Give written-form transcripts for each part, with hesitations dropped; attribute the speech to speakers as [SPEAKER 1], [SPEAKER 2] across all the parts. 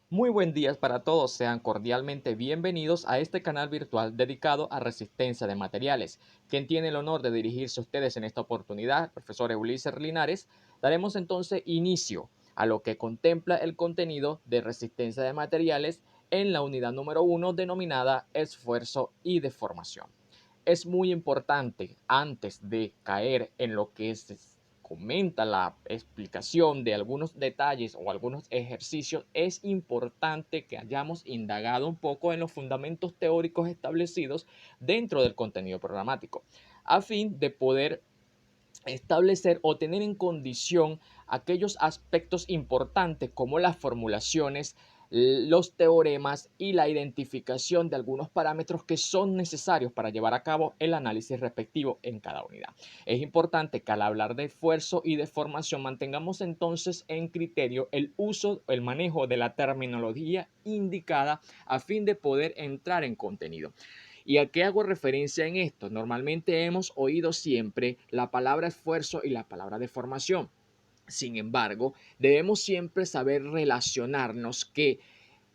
[SPEAKER 1] Muy buen día para todos, sean cordialmente bienvenidos a este canal virtual dedicado a resistencia de materiales. Quien tiene el honor de dirigirse a ustedes en esta oportunidad, profesor Ulises Linares, daremos entonces inicio a lo que contempla el contenido de resistencia de materiales en la unidad número 1 denominada esfuerzo y deformación. Es muy importante, antes de caer en lo que comenta la explicación de algunos detalles o algunos ejercicios, es importante que hayamos indagado un poco en los fundamentos teóricos establecidos dentro del contenido programático, a fin de poder establecer o tener en condición aquellos aspectos importantes como las formulaciones, los teoremas y la identificación de algunos parámetros que son necesarios para llevar a cabo el análisis respectivo en cada unidad. Es importante que al hablar de esfuerzo y de formación mantengamos entonces en criterio el uso, el manejo de la terminología indicada a fin de poder entrar en contenido. ¿Y a qué hago referencia en esto? Normalmente hemos oído siempre la palabra esfuerzo y la palabra deformación. Sin embargo, debemos siempre saber relacionarnos que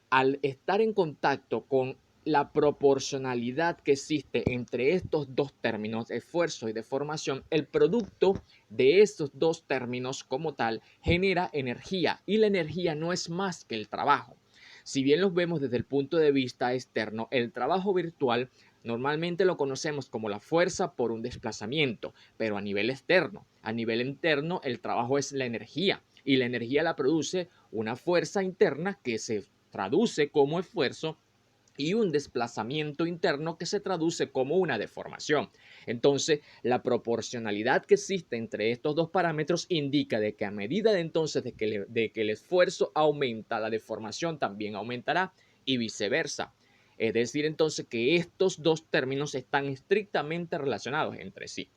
[SPEAKER 1] al estar en contacto con la proporcionalidad que existe entre estos dos términos, esfuerzo y deformación, el producto de estos dos términos como tal genera energía y la energía no es más que el trabajo. Si bien los vemos desde el punto de vista externo, el trabajo virtual normalmente lo conocemos como la fuerza por un desplazamiento, pero a nivel externo, a nivel interno, el trabajo es la energía y la energía la produce una fuerza interna que se traduce como esfuerzo y un desplazamiento interno que se traduce como una deformación. Entonces, la proporcionalidad que existe entre estos dos parámetros indica de que a medida de entonces de que el esfuerzo aumenta, la deformación también aumentará y viceversa. Es decir, entonces que estos dos términos están estrictamente relacionados entre sí.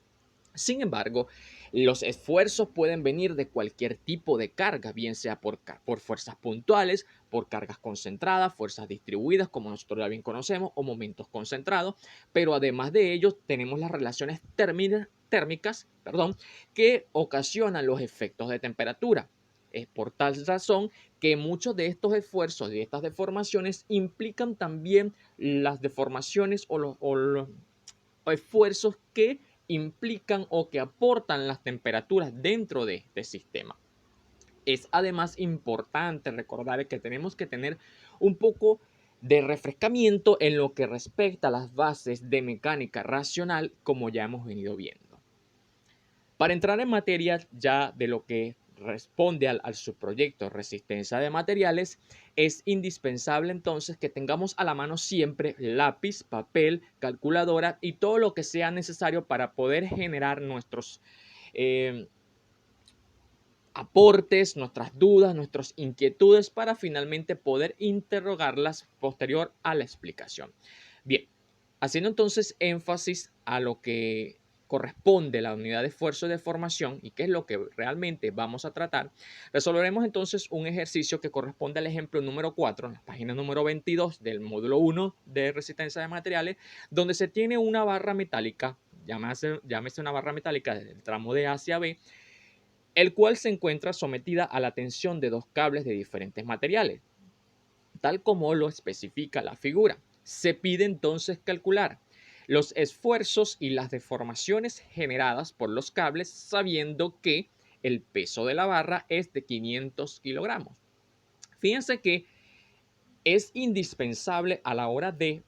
[SPEAKER 1] Sin embargo, los esfuerzos pueden venir de cualquier tipo de carga, bien sea por fuerzas puntuales, por cargas concentradas, fuerzas distribuidas, como nosotros ya bien conocemos, o momentos concentrados, pero además de ello tenemos las relaciones térmicas, que ocasionan los efectos de temperatura. Es por tal razón que muchos de estos esfuerzos y estas deformaciones implican también las deformaciones o los esfuerzos que implican o que aportan las temperaturas dentro de este sistema. Es además importante recordar que tenemos que tener un poco de refrescamiento en lo que respecta a las bases de mecánica racional, como ya hemos venido viendo. Para entrar en materia ya de lo que responde al subproyecto resistencia de materiales, es indispensable entonces que tengamos a la mano siempre lápiz, papel, calculadora y todo lo que sea necesario para poder generar nuestros eh, aportes, nuestras dudas, nuestras inquietudes para finalmente poder interrogarlas posterior a la explicación. Bien, haciendo entonces énfasis a lo que corresponde la unidad de esfuerzo de formación y qué es lo que realmente vamos a tratar, resolveremos entonces un ejercicio que corresponde al ejemplo número 4, en la página número 22 del módulo 1 de resistencia de materiales, donde se tiene una barra metálica, llámese una barra metálica desde el tramo de A hacia B, el cual se encuentra sometida a la tensión de dos cables de diferentes materiales, tal como lo especifica la figura. Se pide entonces calcular los esfuerzos y las deformaciones generadas por los cables, sabiendo que el peso de la barra es de 500 kilogramos. Fíjense que es indispensable a la hora de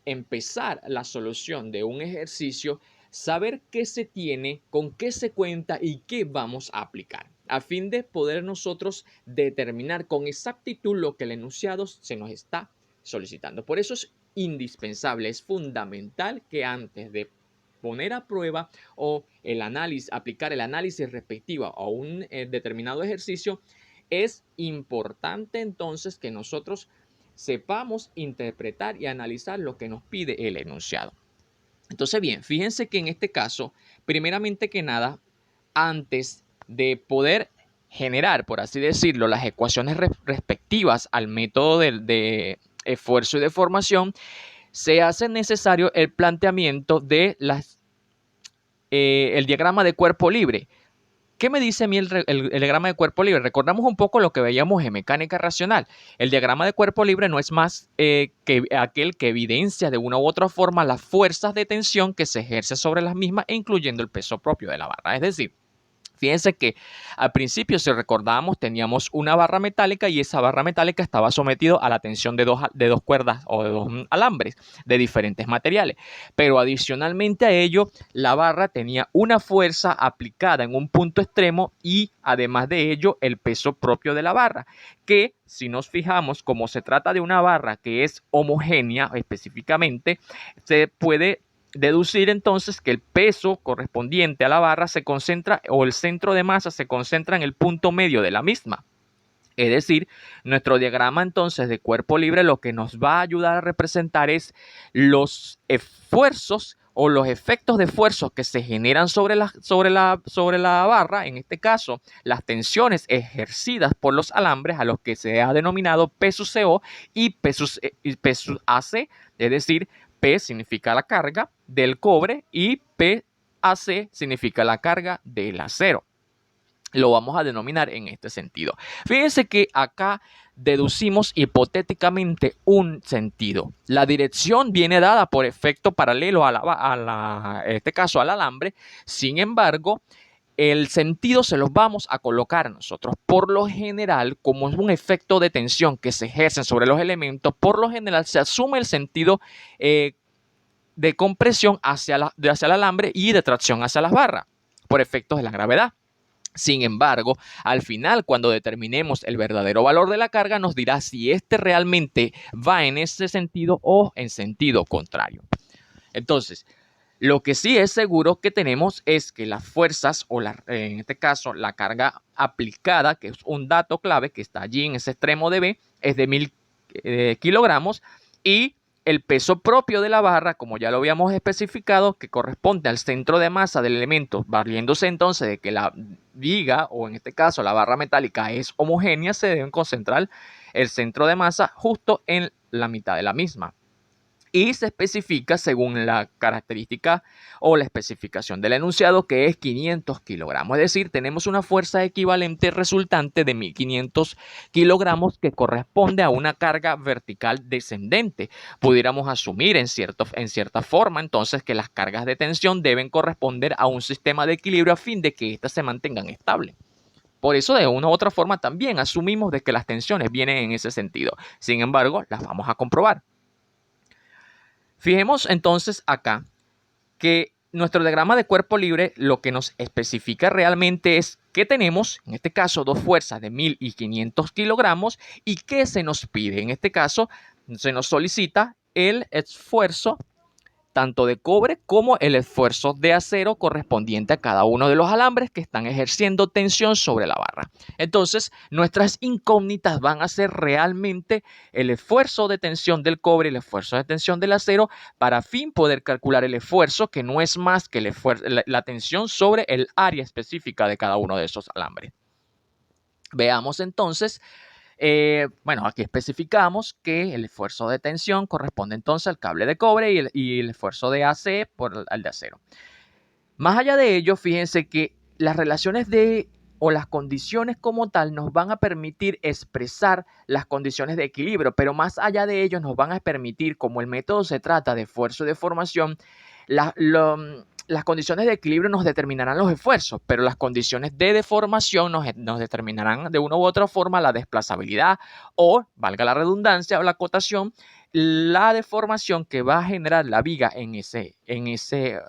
[SPEAKER 1] empezar la solución de un ejercicio, saber qué se tiene, con qué se cuenta y qué vamos a aplicar, a fin de poder nosotros determinar con exactitud lo que el enunciado se nos está solicitando. Por eso es indispensable, es fundamental que antes de poner a prueba o el análisis, aplicar el análisis respectivo a un determinado ejercicio, es importante entonces que nosotros sepamos interpretar y analizar lo que nos pide el enunciado. Entonces, bien, fíjense que en este caso, primeramente que nada, antes de poder generar, por así decirlo, las ecuaciones respectivas al método de esfuerzo y deformación, se hace necesario el planteamiento de el diagrama de cuerpo libre. ¿Qué me dice a mí el diagrama de cuerpo libre? Recordamos un poco lo que veíamos en mecánica racional. El diagrama de cuerpo libre no es más que aquel que evidencia de una u otra forma las fuerzas de tensión que se ejercen sobre las mismas, incluyendo el peso propio de la barra. Es decir, fíjense que al principio, si recordamos, teníamos una barra metálica y esa barra metálica estaba sometida a la tensión de dos cuerdas o de dos alambres de diferentes materiales. Pero adicionalmente a ello, la barra tenía una fuerza aplicada en un punto extremo y además de ello, el peso propio de la barra, que si nos fijamos, como se trata de una barra que es homogénea específicamente, se puede deducir entonces que el peso correspondiente a la barra se concentra o el centro de masa se concentra en el punto medio de la misma. Es decir, nuestro diagrama entonces de cuerpo libre lo que nos va a ayudar a representar es los esfuerzos o los efectos de esfuerzo que se generan sobre la barra, en este caso, las tensiones ejercidas por los alambres a los que se ha denominado P sub CO y P sub AC, es decir, P significa la carga del cobre y PAC significa la carga del acero. Lo vamos a denominar en este sentido. Fíjense que acá deducimos hipotéticamente un sentido. La dirección viene dada por efecto paralelo en este caso al alambre. Sin embargo, el sentido se los vamos a colocar nosotros. Por lo general, como es un efecto de tensión que se ejerce sobre los elementos, por lo general se asume el sentido de compresión hacia el alambre y de tracción hacia las barras por efectos de la gravedad. Sin embargo, al final, cuando determinemos el verdadero valor de la carga, nos dirá si este realmente va en ese sentido o en sentido contrario. Entonces, lo que sí es seguro que tenemos es que las fuerzas, en este caso la carga aplicada, que es un dato clave que está allí en ese extremo de B, es de 1000 kilogramos y el peso propio de la barra, como ya lo habíamos especificado, que corresponde al centro de masa del elemento, valiéndose entonces de que la viga, o en este caso la barra metálica, es homogénea, se deben concentrar el centro de masa justo en la mitad de la misma. Y se especifica según la característica o la especificación del enunciado que es 500 kilogramos. Es decir, tenemos una fuerza equivalente resultante de 1500 kilogramos que corresponde a una carga vertical descendente. Pudiéramos asumir en cierta forma entonces que las cargas de tensión deben corresponder a un sistema de equilibrio a fin de que éstas se mantengan estables. Por eso, de una u otra forma, también asumimos de que las tensiones vienen en ese sentido. Sin embargo, las vamos a comprobar. Fijemos entonces acá que nuestro diagrama de cuerpo libre lo que nos especifica realmente es que tenemos, en este caso, dos fuerzas de 1500 kilogramos y que se nos pide. En este caso, se nos solicita el esfuerzo tanto de cobre como el esfuerzo de acero correspondiente a cada uno de los alambres que están ejerciendo tensión sobre la barra. Entonces, nuestras incógnitas van a ser realmente el esfuerzo de tensión del cobre y el esfuerzo de tensión del acero para fin poder calcular el esfuerzo, que no es más que la tensión sobre el área específica de cada uno de esos alambres. Veamos entonces. Bueno, aquí especificamos que el esfuerzo de tensión corresponde entonces al cable de cobre y el esfuerzo de AC por el de acero. Más allá de ello, fíjense que las relaciones o las condiciones como tal nos van a permitir expresar las condiciones de equilibrio, pero más allá de ello nos van a permitir, como el método se trata de esfuerzo y deformación, las condiciones de equilibrio nos determinarán los esfuerzos, pero las condiciones de deformación nos determinarán de una u otra forma la desplazabilidad o, valga la redundancia o la acotación, la deformación que va a generar la viga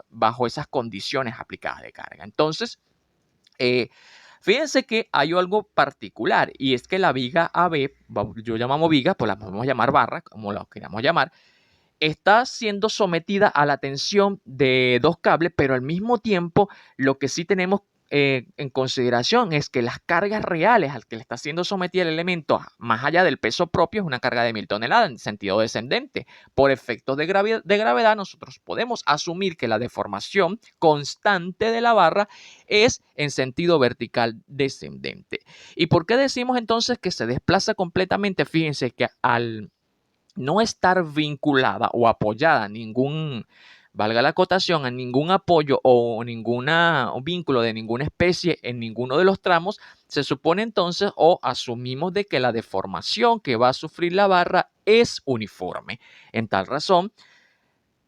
[SPEAKER 1] bajo esas condiciones aplicadas de carga. Entonces, fíjense que hay algo particular y es que la viga AB, yo llamamos viga, pues la podemos llamar barra, como la queramos llamar, está siendo sometida a la tensión de dos cables, pero al mismo tiempo lo que sí tenemos en consideración es que las cargas reales al que le está siendo sometido el elemento, más allá del peso propio, es una carga de 1000 toneladas en sentido descendente. Por efectos de gravedad, nosotros podemos asumir que la deformación constante de la barra es en sentido vertical descendente. ¿Y por qué decimos entonces que se desplaza completamente? Fíjense que al no estar vinculada o apoyada valga la acotación, a ningún apoyo o un vínculo de ninguna especie en ninguno de los tramos, se supone entonces o asumimos de que la deformación que va a sufrir la barra es uniforme. En tal razón,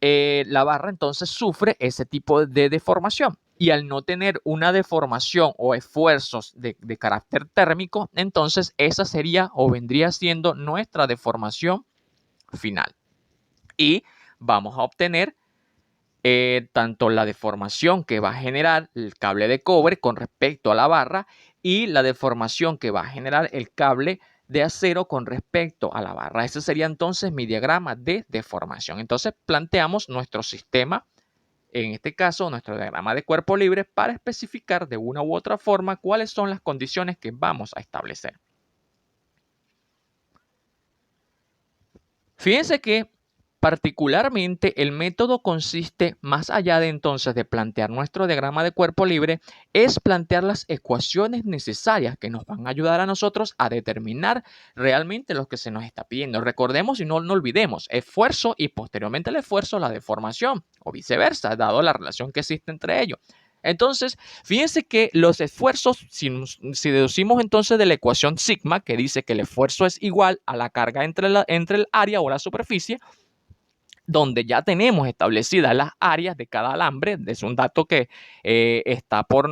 [SPEAKER 1] la barra entonces sufre ese tipo de deformación. Y al no tener una deformación o esfuerzos de carácter térmico, entonces esa sería o vendría siendo nuestra deformación final. Y vamos a obtener tanto la deformación que va a generar el cable de cobre con respecto a la barra y la deformación que va a generar el cable de acero con respecto a la barra. Ese sería entonces mi diagrama de deformación. Entonces planteamos nuestro sistema, en este caso nuestro diagrama de cuerpo libre, para especificar de una u otra forma cuáles son las condiciones que vamos a establecer. Fíjense que particularmente el método consiste, más allá de entonces de plantear nuestro diagrama de cuerpo libre, es plantear las ecuaciones necesarias que nos van a ayudar a nosotros a determinar realmente lo que se nos está pidiendo. Recordemos y no olvidemos, esfuerzo y posteriormente el esfuerzo, la deformación o viceversa, dado la relación que existe entre ellos. Entonces, fíjense que los esfuerzos, si deducimos entonces de la ecuación sigma, que dice que el esfuerzo es igual a la carga entre el área o la superficie, donde ya tenemos establecidas las áreas de cada alambre, es un dato que está por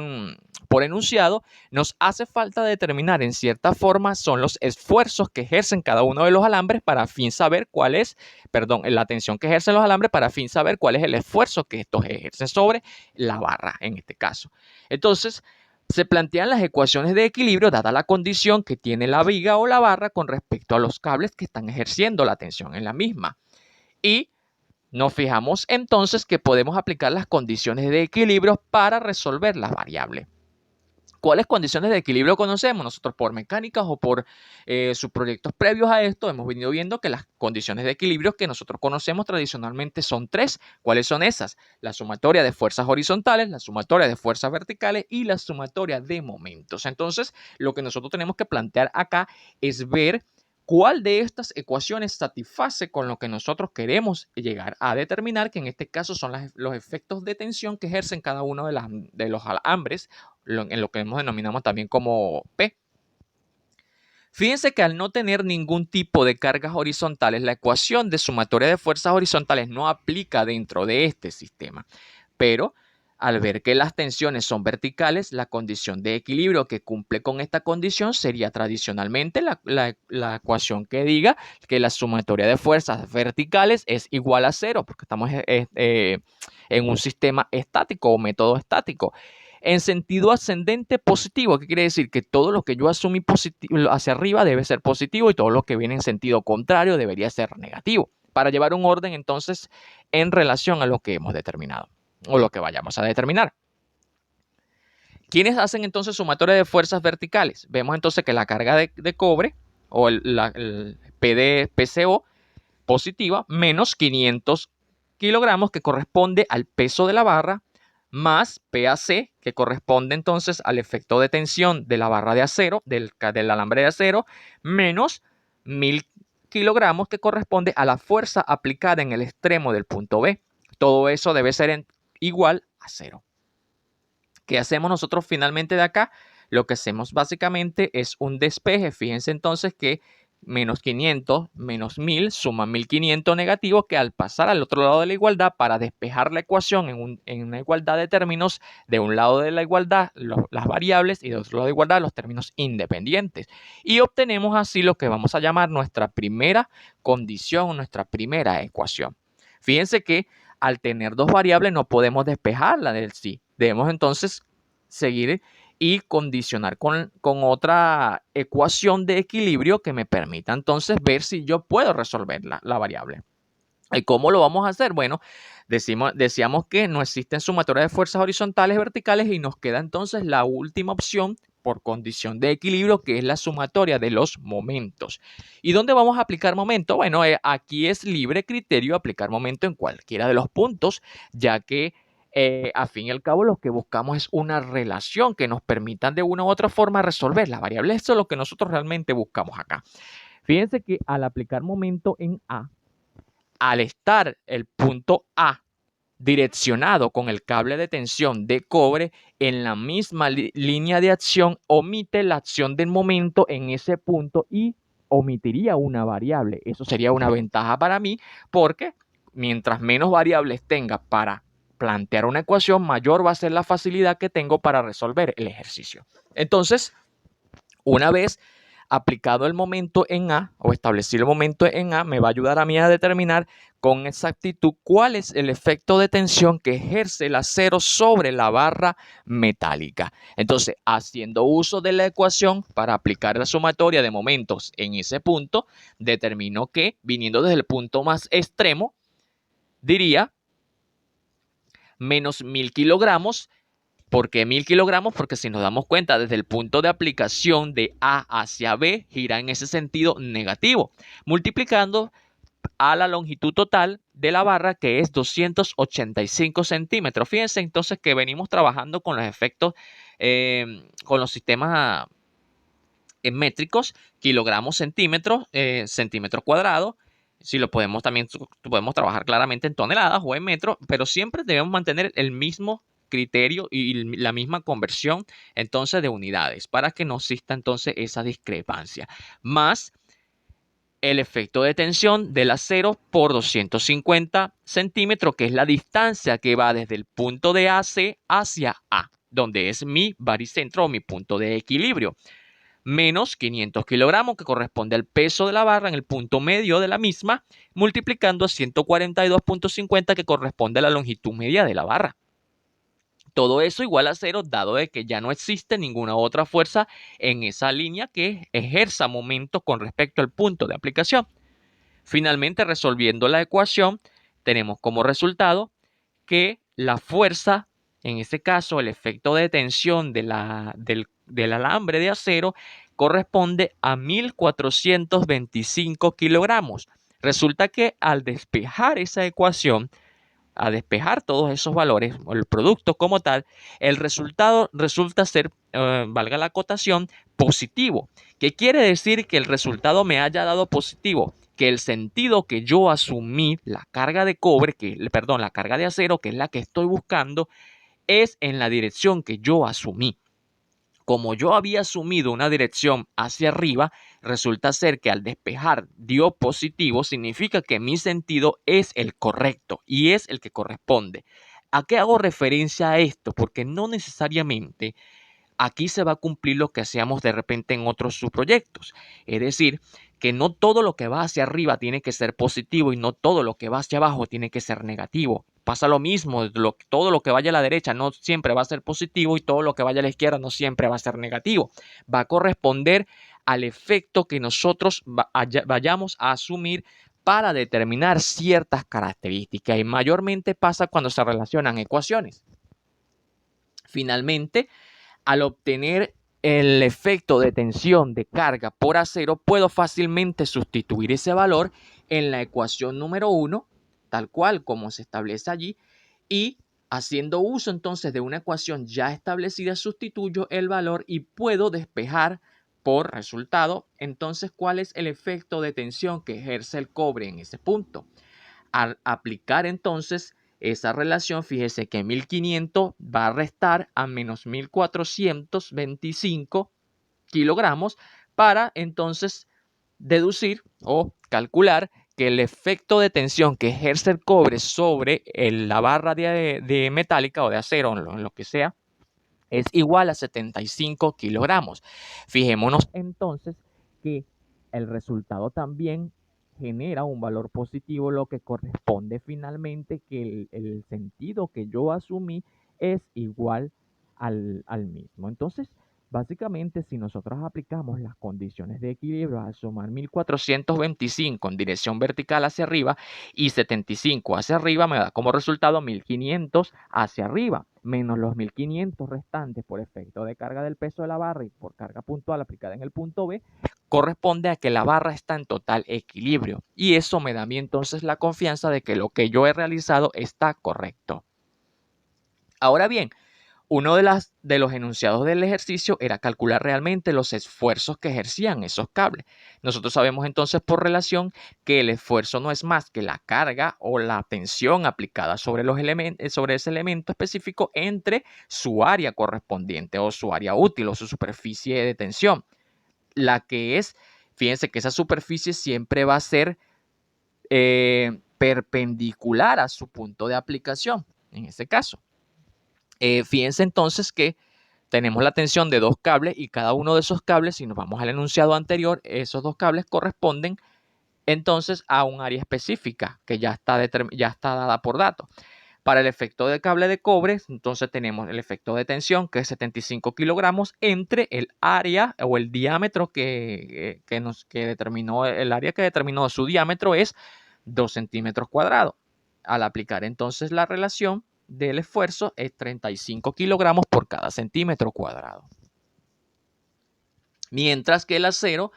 [SPEAKER 1] enunciado, nos hace falta determinar en cierta forma son los esfuerzos que ejercen cada uno de los alambres para fin saber cuál es, perdón, la tensión que ejercen los alambres para fin saber cuál es el esfuerzo que estos ejercen sobre la barra en este caso. Entonces, se plantean las ecuaciones de equilibrio dada la condición que tiene la viga o la barra con respecto a los cables que están ejerciendo la tensión en la misma. Y nos fijamos entonces que podemos aplicar las condiciones de equilibrio para resolver las variables. ¿Cuáles condiciones de equilibrio conocemos? Nosotros por mecánicas o por sus proyectos previos a esto hemos venido viendo que las condiciones de equilibrio que nosotros conocemos tradicionalmente son tres. ¿Cuáles son esas? La sumatoria de fuerzas horizontales, la sumatoria de fuerzas verticales y la sumatoria de momentos. Entonces, lo que nosotros tenemos que plantear acá es ver cuál de estas ecuaciones satisface con lo que nosotros queremos llegar a determinar, que en este caso son los efectos de tensión que ejercen cada uno de los alambres, en lo que denominamos también como P. Fíjense que al no tener ningún tipo de cargas horizontales, la ecuación de sumatoria de fuerzas horizontales no aplica dentro de este sistema. Pero al ver que las tensiones son verticales, la condición de equilibrio que cumple con esta condición sería tradicionalmente la ecuación que diga que la sumatoria de fuerzas verticales es igual a cero, porque estamos en un sistema estático o método estático. En sentido ascendente positivo, ¿qué quiere decir? Que todo lo que yo asumí positivo hacia arriba debe ser positivo y todo lo que viene en sentido contrario debería ser negativo, para llevar un orden entonces en relación a lo que hemos determinado o lo que vayamos a determinar. ¿Quiénes hacen entonces sumatoria de fuerzas verticales? Vemos entonces que la carga de cobre o el PCO positiva menos 500 kilogramos que corresponde al peso de la barra más PAC que corresponde entonces al efecto de tensión de la barra de acero, del alambre de acero, menos 1000 kilogramos que corresponde a la fuerza aplicada en el extremo del punto B. Todo eso debe ser igual a cero. ¿Qué hacemos nosotros finalmente de acá? Lo que hacemos básicamente es un despeje. Fíjense entonces que menos 500 menos 1000 suma 1500 negativo, que al pasar al otro lado de la igualdad para despejar la ecuación en una igualdad de términos, de un lado de la igualdad las variables y de otro lado de la igualdad los términos independientes. Y obtenemos así lo que vamos a llamar nuestra primera condición, nuestra primera ecuación. Fíjense que al tener dos variables no podemos despejarla del sí. Debemos entonces seguir y condicionar con otra ecuación de equilibrio que me permita entonces ver si yo puedo resolver la variable. ¿Y cómo lo vamos a hacer? Bueno, decíamos que no existen sumatorias de fuerzas horizontales y verticales y nos queda entonces la última opción por condición de equilibrio, que es la sumatoria de los momentos. ¿Y dónde vamos a aplicar momento? Bueno, aquí es libre criterio aplicar momento en cualquiera de los puntos, ya que a fin y al cabo lo que buscamos es una relación que nos permita de una u otra forma resolver las variables. Eso es lo que nosotros realmente buscamos acá. Fíjense que al aplicar momento en A, al estar el punto A direccionado con el cable de tensión de cobre en la misma línea de acción, omite la acción del momento en ese punto y omitiría una variable. Eso sería una ventaja para mí porque mientras menos variables tenga para plantear una ecuación, mayor va a ser la facilidad que tengo para resolver el ejercicio. Entonces, una vez aplicado el momento en A o establecido el momento en A, me va a ayudar a mí a determinar con exactitud cuál es el efecto de tensión que ejerce el acero sobre la barra metálica. Entonces, haciendo uso de la ecuación para aplicar la sumatoria de momentos en ese punto, determino que, viniendo desde el punto más extremo, diría menos 1000 kilogramos. ¿Por qué 1000 kilogramos? Porque si nos damos cuenta, desde el punto de aplicación de A hacia B, gira en ese sentido negativo, multiplicando a la longitud total de la barra, que es 285 centímetros. Fíjense entonces que venimos trabajando con los efectos, con los sistemas métricos, kilogramos, centímetros, centímetros cuadrados. Si lo podemos también podemos trabajar claramente en toneladas o en metros, pero siempre debemos mantener el mismo criterio y la misma conversión entonces de unidades para que no exista entonces esa discrepancia. Más el efecto de tensión del acero por 250 centímetros, que es la distancia que va desde el punto de AC hacia A, donde es mi baricentro o mi punto de equilibrio, menos 500 kilogramos, que corresponde al peso de la barra en el punto medio de la misma, multiplicando a 142.50, que corresponde a la longitud media de la barra. Todo eso igual a cero, dado de que ya no existe ninguna otra fuerza en esa línea que ejerza momento con respecto al punto de aplicación. Finalmente, resolviendo la ecuación, tenemos como resultado que la fuerza, en este caso el efecto de tensión del alambre de acero, corresponde a 1425 kilogramos. Resulta que al despejar esa ecuación, a despejar todos esos valores, o el producto como tal, el resultado resulta ser, valga la acotación, positivo. ¿Qué quiere decir que el resultado me haya dado positivo? Que el sentido que yo asumí, la carga de cobre, perdón, la carga de acero, que es la que estoy buscando, es en la dirección que yo asumí. Como yo había asumido una dirección hacia arriba, resulta ser que al despejar dio positivo, significa que mi sentido es el correcto y es el que corresponde. ¿A qué hago referencia a esto? Porque no necesariamente aquí se va a cumplir lo que hacíamos de repente en otros subproyectos. Es decir, que no todo lo que va hacia arriba tiene que ser positivo y no todo lo que va hacia abajo tiene que ser negativo. Pasa lo mismo, todo lo que vaya a la derecha no siempre va a ser positivo y todo lo que vaya a la izquierda no siempre va a ser negativo. Va a corresponder al efecto que nosotros vayamos a asumir para determinar ciertas características, y mayormente pasa cuando se relacionan ecuaciones. Finalmente, al obtener el efecto de tensión de carga por acero, puedo fácilmente sustituir ese valor en la ecuación número 1, tal cual como se establece allí, y haciendo uso entonces de una ecuación ya establecida, sustituyo el valor y puedo despejar por resultado entonces cuál es el efecto de tensión que ejerce el cobre en ese punto. Al aplicar entonces esa relación, fíjese que 1500 va a restar a menos 1425 kilogramos para entonces deducir o calcular que el efecto de tensión que ejerce el cobre sobre la barra de metálica o de acero, en lo que sea, es igual a 75 kilogramos. Fijémonos entonces que el resultado también genera un valor positivo, lo que corresponde finalmente que el sentido que yo asumí es igual al mismo. Entonces, básicamente, si nosotros aplicamos las condiciones de equilibrio al sumar 1425 en dirección vertical hacia arriba y 75 hacia arriba, me da como resultado 1500 hacia arriba, menos los 1500 restantes por efecto de carga del peso de la barra y por carga puntual aplicada en el punto B, corresponde a que la barra está en total equilibrio. Y eso me da a mí entonces la confianza de que lo que yo he realizado está correcto. Ahora bien, Uno de los enunciados del ejercicio era calcular realmente los esfuerzos que ejercían esos cables. Nosotros sabemos entonces por relación que el esfuerzo no es más que la carga o la tensión aplicada sobre sobre ese elemento específico entre su área correspondiente o su área útil o su superficie de tensión. La que es, fíjense que esa superficie siempre va a ser perpendicular a su punto de aplicación, en este caso. Fíjense entonces que tenemos la tensión de dos cables y cada uno de esos cables, si nos vamos al enunciado anterior, esos dos cables corresponden entonces a un área específica que ya está dada por datos. Para el efecto de cable de cobre, entonces tenemos el efecto de tensión, que es 75 kilogramos, entre el área o el diámetro que determinó, el área que determinó su diámetro es 2 centímetros cuadrados. Al aplicar entonces la relación del esfuerzo es 35 kilogramos por cada centímetro cuadrado. Mientras que el acero,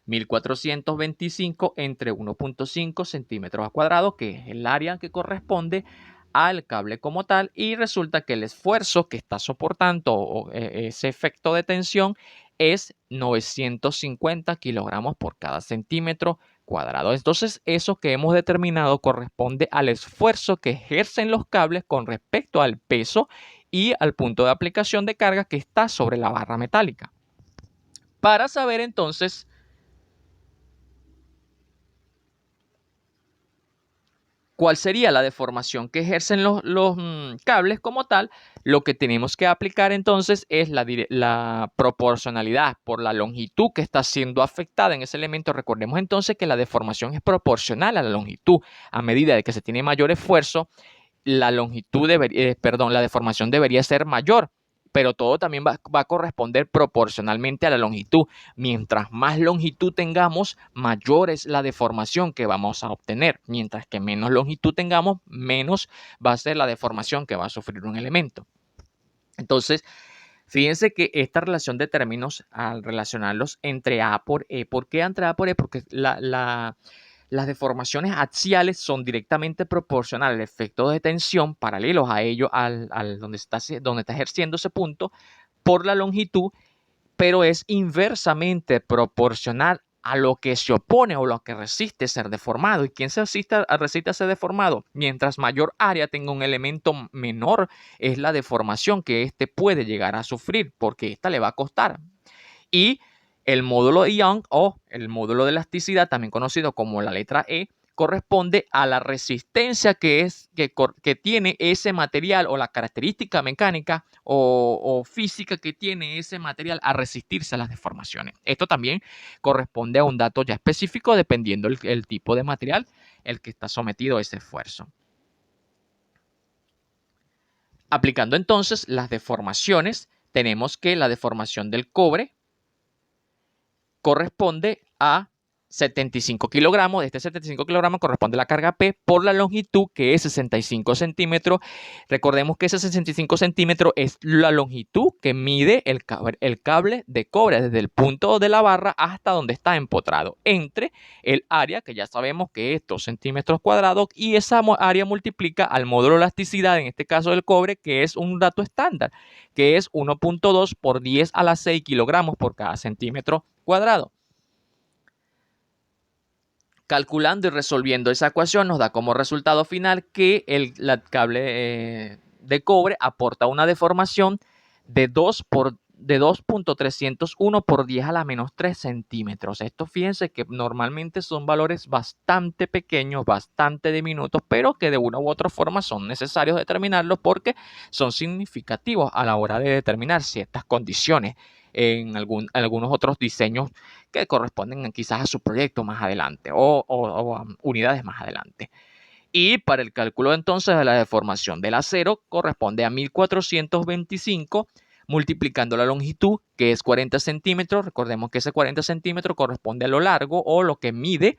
[SPEAKER 1] 1425 entre 1.5 centímetros cuadrados, que es el área que corresponde al cable como tal, y resulta que el esfuerzo que está soportando ese efecto de tensión es 950 kilogramos por cada centímetro cuadrado. Entonces, eso que hemos determinado corresponde al esfuerzo que ejercen los cables con respecto al peso y al punto de aplicación de carga que está sobre la barra metálica. Para saber entonces cuál sería la deformación que ejercen los cables como tal, lo que tenemos que aplicar entonces es la proporcionalidad por la longitud que está siendo afectada en ese elemento. Recordemos entonces que la deformación es proporcional a la longitud. A medida de que se tiene mayor esfuerzo, la deformación debería ser mayor, pero todo también va a corresponder proporcionalmente a la longitud. Mientras más longitud tengamos, mayor es la deformación que vamos a obtener. Mientras que menos longitud tengamos, menos va a ser la deformación que va a sufrir un elemento. Entonces, fíjense que esta relación de términos, al relacionarlos entre A por E, ¿por qué entre A por E? Porque las deformaciones axiales son directamente proporcionales al efecto de tensión paralelos a ello, donde está ejerciendo ese punto, por la longitud, pero es inversamente proporcional a lo que se opone o lo que resiste ser deformado. ¿Y quién se resiste a ser deformado? Mientras mayor área tenga un elemento menor, es la deformación que éste puede llegar a sufrir, porque esta le va a costar. Y el módulo de Young o el módulo de elasticidad, también conocido como la letra E, corresponde a la resistencia que tiene ese material o la característica mecánica o física que tiene ese material a resistirse a las deformaciones. Esto también corresponde a un dato ya específico dependiendo el tipo de material el que está sometido a ese esfuerzo. Aplicando entonces las deformaciones, tenemos que la deformación del cobre corresponde a 75 kilogramos. De este 75 kilogramos corresponde la carga P por la longitud, que es 65 centímetros. Recordemos que ese 65 centímetros es la longitud que mide el cable de cobre desde el punto de la barra hasta donde está empotrado, entre el área, que ya sabemos que es 2 centímetros cuadrados, y esa área multiplica al módulo de elasticidad, en este caso del cobre, que es un dato estándar, que es 1.2 por 10 a la 6 kilogramos por cada centímetro cuadrado. Calculando y resolviendo esa ecuación nos da como resultado final que el cable de cobre aporta una deformación de 2.301 por 10 a la menos 3 centímetros. Esto fíjense que normalmente son valores bastante pequeños, bastante diminutos, pero que de una u otra forma son necesarios determinarlos porque son significativos a la hora de determinar ciertas condiciones en algunos otros diseños que corresponden quizás a su proyecto más adelante o a unidades más adelante. Y para el cálculo entonces de la deformación del acero corresponde a 1425 multiplicando la longitud, que es 40 centímetros. Recordemos que ese 40 centímetros corresponde a lo largo o lo que mide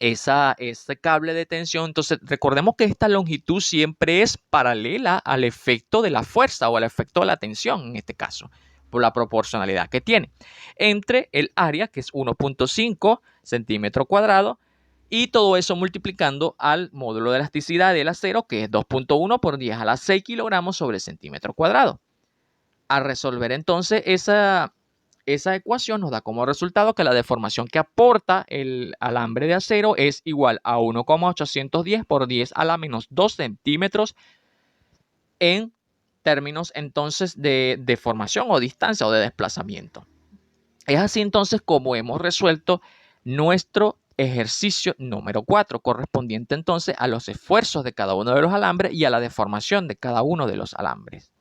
[SPEAKER 1] ese cable de tensión. Entonces recordemos que esta longitud siempre es paralela al efecto de la fuerza o al efecto de la tensión en este caso, por la proporcionalidad que tiene entre el área, que es 1.5 centímetros cuadrados, Y todo eso multiplicando al módulo de elasticidad del acero, que es 2.1 por 10 a la 6 kilogramos sobre centímetro cuadrado. Al resolver entonces esa ecuación nos da como resultado que la deformación que aporta el alambre de acero es igual a 1,810 por 10 a la menos 2 centímetros en términos entonces de deformación o distancia o de desplazamiento. Es así entonces como hemos resuelto nuestro ejercicio número 4, correspondiente entonces a los esfuerzos de cada uno de los alambres y a la deformación de cada uno de los alambres.